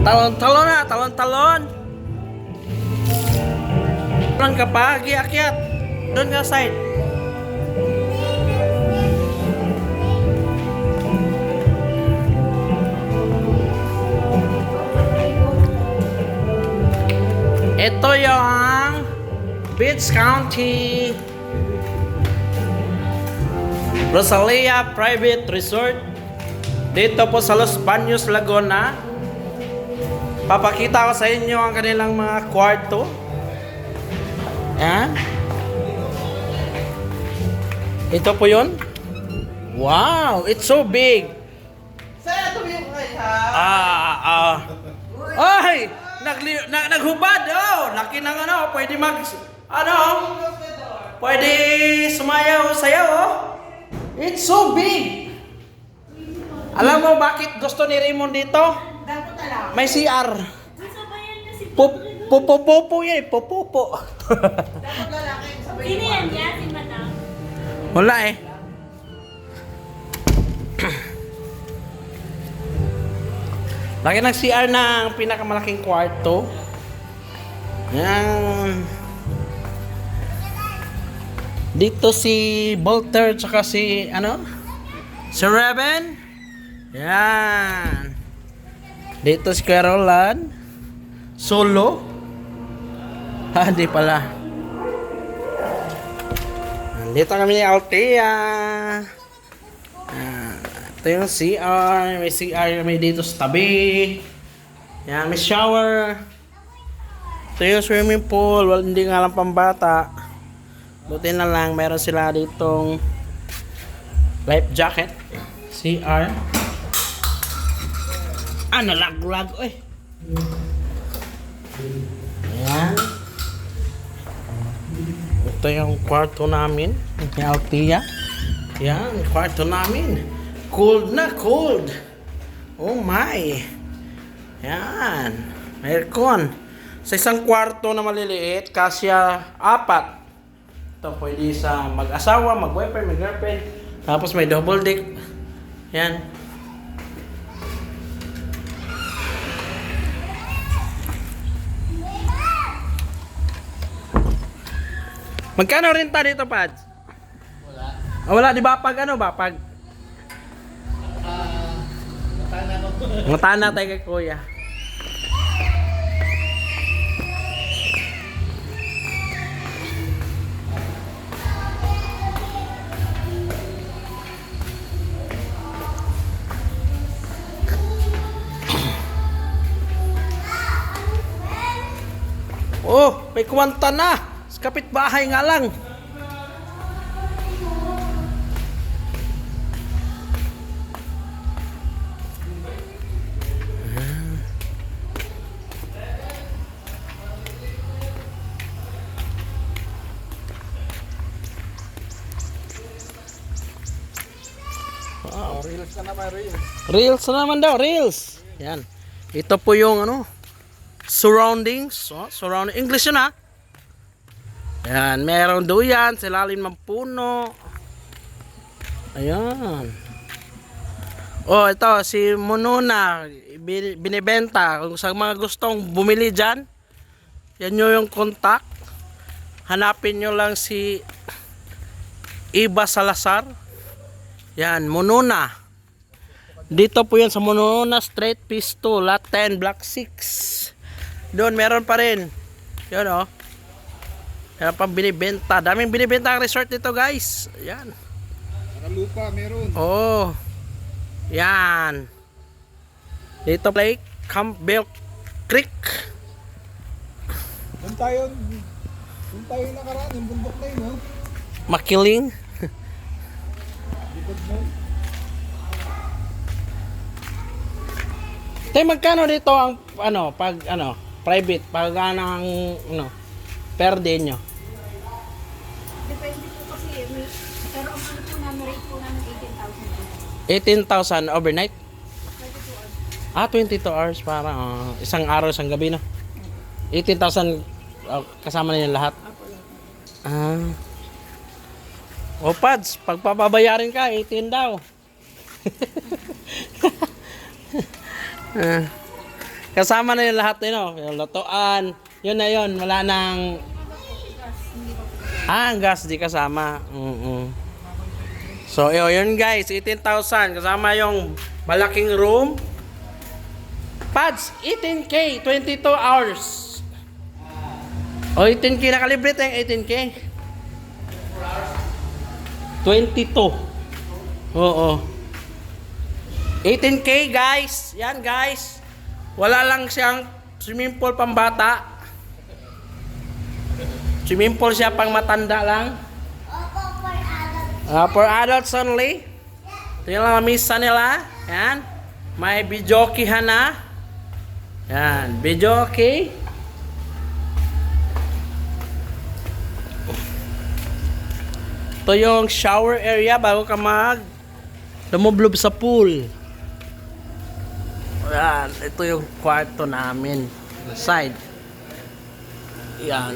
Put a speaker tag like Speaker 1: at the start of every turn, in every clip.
Speaker 1: Talon-talon na, talon-talon. Talon ka pa, akyat. Doon ka side. Ito yung Beach County Rosalia Private Resort dito po sa Los Baños, Laguna. Papakita ko sa inyo ang kanilang mga kwarto. Yan. Ito po yun. Wow, it's so big. Ay! Naghubad! Oh! Laki ng ano, pwede pwede sumayaw-sayaw, oh! It's so big! Alam mo bakit gusto ni Raymond dito? May CR. Pupupo yan, pupupo.
Speaker 2: Sino yan niya? Si Madam?
Speaker 1: Wala eh. Laki ng CR ng pinakamalaking kwarto. Yan. Dito si Bolter tsaka si si Reben. Yan. Dito si Carolan. Solo. Hindi pala. Dito kami ni Althea. Ito yung CR. May CR kami dito sa tabi. Yan, may shower. Ito yung swimming pool. Well, hindi nga lang pambata. Buti na lang, meron sila ditong life jacket. CR. Nalaglag. Uy. Ayan. Ito yung kwarto namin. Ni Althea. Yan, kwarto namin. Cold na cold. Oh my. Yan. May aircon. Sa isang kwarto na maliliit, kasya 4. Ito pwede sa mag-asawa, mag-boyfriend, mag-girlfriend. Tapos may double deck. Yan. Magkano renta dito, Pads? Wala, di ba? Pag Matana tayo kay Kuya. Oh, may kwanta na. Sa kapitbahay nga lang. Wow.
Speaker 3: Reels ka naman, reels.
Speaker 1: Reels na naman daw, reels. Yan. Ito po yung surroundings. Surrounding English yun ha. Yan, meron duyan, silalim ng puno. Ayan. Oh, ito si Monona binibenta kung sa mga gustong bumili diyan. Yan yung contact. Hanapin nyo lang si Iba Salazar. Yan, Monona. Dito po yan sa Monona Street, Phase 2, Lot 10, Block 6. Doon, meron pa rin. Yan o. Yan pang binibenta. Daming binibenta ang resort dito, guys. Yan.
Speaker 3: Nakalupa, meron.
Speaker 1: Oh. Yan. Dito, Lake Campbell Creek.
Speaker 3: Doon tayo nakaraan, yung bundok na yun, no?
Speaker 1: Makiling.
Speaker 3: Likod mo.
Speaker 1: Tay, magkano dito ang private pag per day nyo?
Speaker 2: Depende po kasi. Pero ang ano po namin, rate po namin 18,000.
Speaker 1: 18,000 overnight?
Speaker 2: 22 hours.
Speaker 1: 22 hours para isang araw, isang gabi, no? 18,000 kasama na yung lahat. O Pads, pagpapabayarin ka, 18 daw. Kasama na yung lahat yun, no? Yung lotoan. Yun na yun. Wala nang... ang gas di kasama. So, yun guys. 18,000. Kasama yung malaking room. Pads, 18K. 22 hours. O, 18K. Nakalibre tayong 18K. 22. Oo. 18K guys. Yan guys. Wala lang siyang swimming pool pambata. Swimming pool siya pang matanda lang. For adults only. Ito yung lang misa nila. Yan. May videokihan na. Yan. Videoki. Ito yung shower area bago ka lumublob sa pool. Yan. Ito yung kwarto namin. Side. Yan.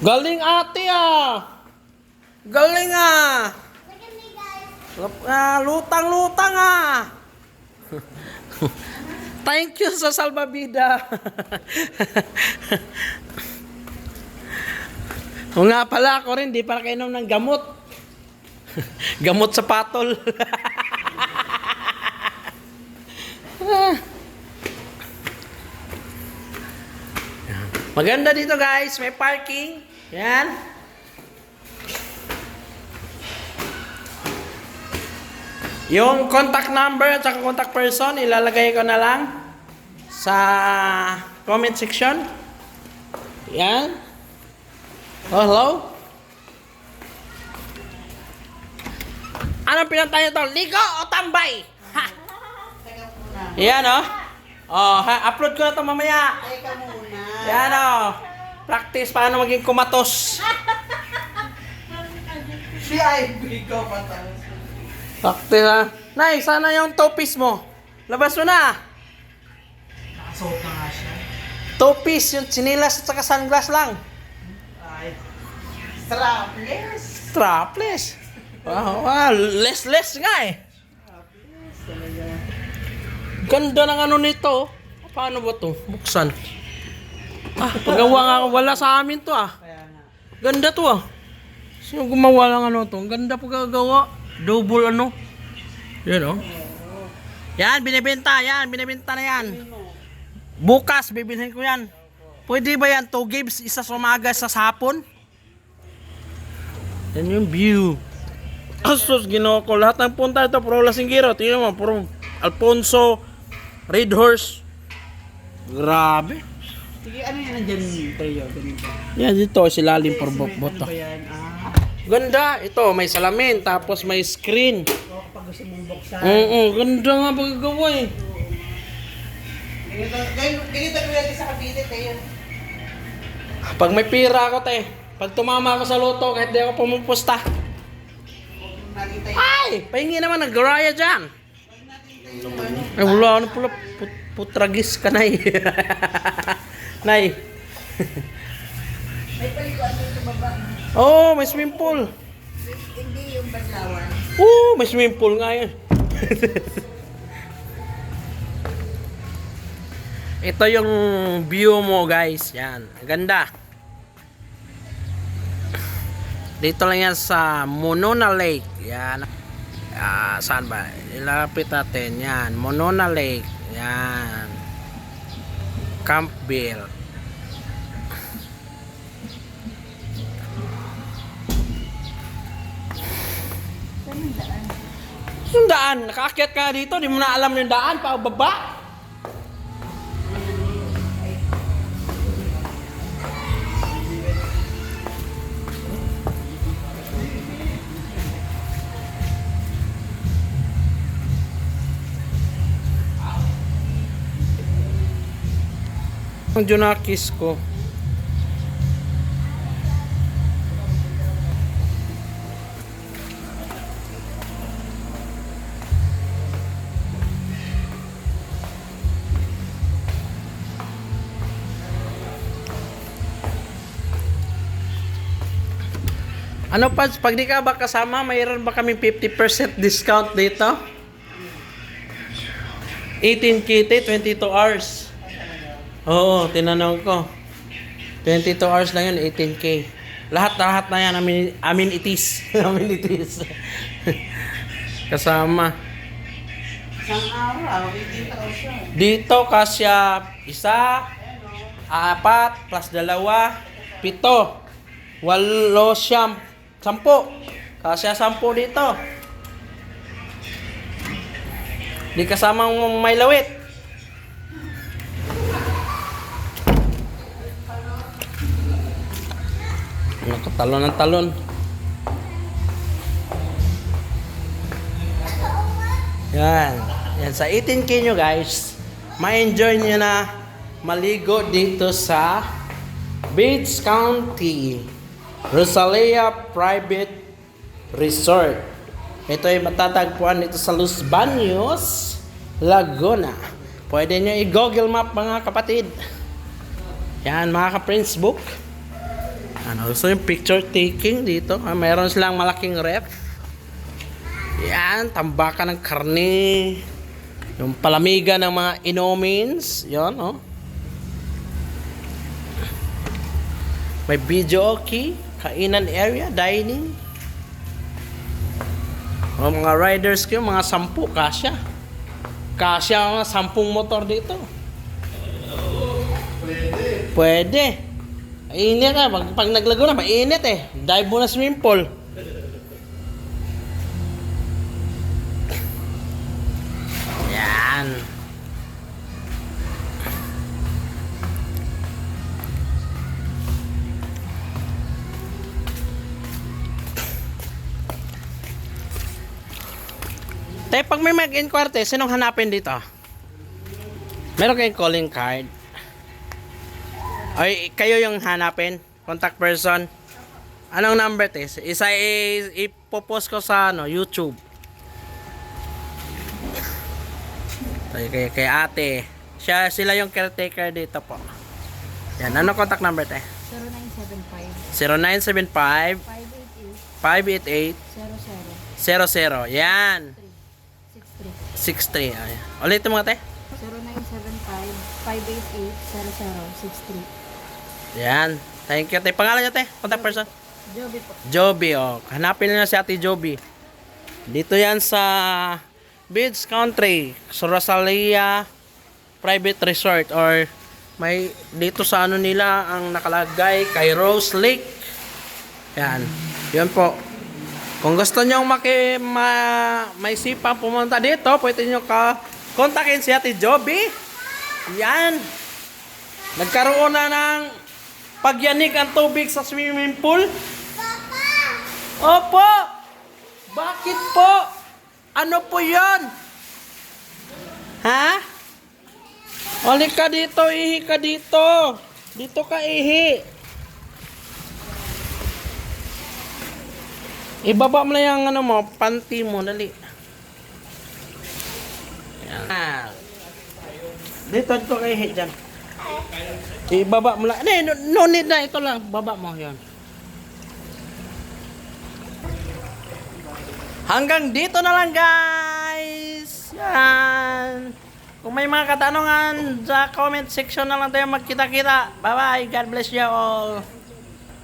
Speaker 1: Galing ate ah! Galing ah! Lutang-lutang ah! Thank you sa salbabida. O nga pala ako rin, di para kainom ng gamot. Gamot sa patol. Maganda dito guys, may parking. Yan. Yung contact number at saka contact person, ilalagay ko na lang sa comment section. Yan. Oh, hello. Anong pinantayan to? Ligo o tambay? Ha. Yan oh. Oh, upload ko na to mamaya.
Speaker 2: Teka muna.
Speaker 1: Yan oh. Practice paano maging kumatos.
Speaker 3: Si Ivy ko patas.
Speaker 1: Practice ha. Nay, sana yung two-piece mo. Labas mo na.
Speaker 3: Nakasuot na nga siya.
Speaker 1: Two-piece, yung sinilas at saka sunglass lang.
Speaker 3: Ay. Strapless.
Speaker 1: Strapless. Wow, less nga eh. Ganda ng ano nito. Paano ba to? Buksan. Paggawa nga wala sa amin to ah.
Speaker 3: Kaya nga.
Speaker 1: Ganda to ah. Sino gumawa lang ano to? Ganda pagkagawa. Double ano. Yan oh. Yan, binibenta. Yan, binibenta na yan. Bukas, bibilhin ko yan. Pwede ba yan? 2 gigs, isa sa umaga sa hapon? Yan yung view. Asos, ginawa ko. Lahat ng punta ito, puro Lasinggero. Tingnan mo, puro Alfonso, Red Horse. Grabe.
Speaker 3: Sige, ano yan nandyan tayo? Ganito.
Speaker 1: Yan dito, silalim por boto.
Speaker 3: Ano ba yan?
Speaker 1: Ganda. Ito, may salamin, tapos may screen.
Speaker 3: So, kapag gusto mong buksan.
Speaker 1: Ganda nga pagkagawa eh.
Speaker 3: Ganito ko yan sa kabinet eh.
Speaker 1: Pag may pira ako, te. Pag tumama ako sa loto, kahit di ako pumupusta. Ay! Pahingi naman, nag-garaya dyan. Ay, wala. Ano pala? Putragis ka, nay. Nay.
Speaker 2: May paliguan dito baba.
Speaker 1: Oh, may swimming pool.
Speaker 2: Hindi yung banlawan.
Speaker 1: May swimming pool nga yan. Ito yung view mo guys. Yan. Ganda. Dito lang yan sa Monona Lake. Yan. Saan ba? Ilapit natin. Yan. Monona Lake. Yan. Campville. Yung daan. Nakaakyat ka dito. Di mo na alam yung daan. Pababa. Ang Junakis ko. Ano pa, pag di ka ba kasama, mayroon ba kami 50% discount dito? 18 KT, 22 hours. Oo, tinanong ko. 22 hours lang yun, 18K. Lahat na yan, amenities. Amenities. Kasama.
Speaker 4: Isang araw, 18,000.
Speaker 1: Dito kasya 1, 4, plus 2, 7, 8, 10. 10. Kasya 10 dito. Di kasamang may lawit. Talon ng talon. Yan. Yan sa 18K nyo guys. Ma-enjoy nyo na maligo dito sa Beach County Rosalia Private Resort. Ito ay matatagpuan dito sa Los Baños, Laguna. Pwede nyo i-google map mga kapatid. Yan mga ka-Prince Book. Ano, gusto yung picture taking dito. Mayroon silang malaking ref. Yan, tambakan ng karne. Yung palamigan ng mga inomins. Yan, oh. May video okay. Kainan area, dining. O, mga riders ko, mga 10, kasya. Kasya mga 10 motor dito. Pwede. Mainit na. Pag naglago na, mainit eh. Dive mo na swimming pool. Yan. Tay, pag may mag-inquire, sinong hanapin dito? Meron kayong calling card? Ay, kayo yung hanapin? Contact person? Anong number, te? Isa ipopost ko sa YouTube. Kay ate. Sila yung caretaker dito po. Yan, ano contact number, te?
Speaker 2: 0975
Speaker 1: 0975
Speaker 2: 588
Speaker 1: 588 00. Yan.
Speaker 2: 63.
Speaker 1: 63. Ay. Ulit mo nga, te.
Speaker 2: 0975 588 0063.
Speaker 1: Yan. Thank you, te. Pangalan niya, te? Contact person?
Speaker 2: Joby po.
Speaker 1: Joby, oh. Hanapin niyo si Ate Joby. Dito yan sa Beach Country, sa Rosalia Private Resort, or may dito sa ano nila ang nakalagay kay Rose Lake. Yan. Yan po. Kung gusto nyo may sipang pumunta dito, pwede nyo kontakin si Ate Joby. Yan. Nagkaroon na ng pagyanig ang tubig sa swimming pool. Opo! Bakit po? Ano po yon? Ha? Oli ka dito, ihi ka dito. Dito ka ihi. Ibaba mo na yung ano mo, panty mo, dali. Yan. Dito ka ihi dyan. Ibaba mo lang. No need na, ito lang. Baba mo yan. Hanggang dito na lang guys. Yan. Kung may mga katanungan sa comment section na lang tayo magkita-kita. Bye bye. God bless you all.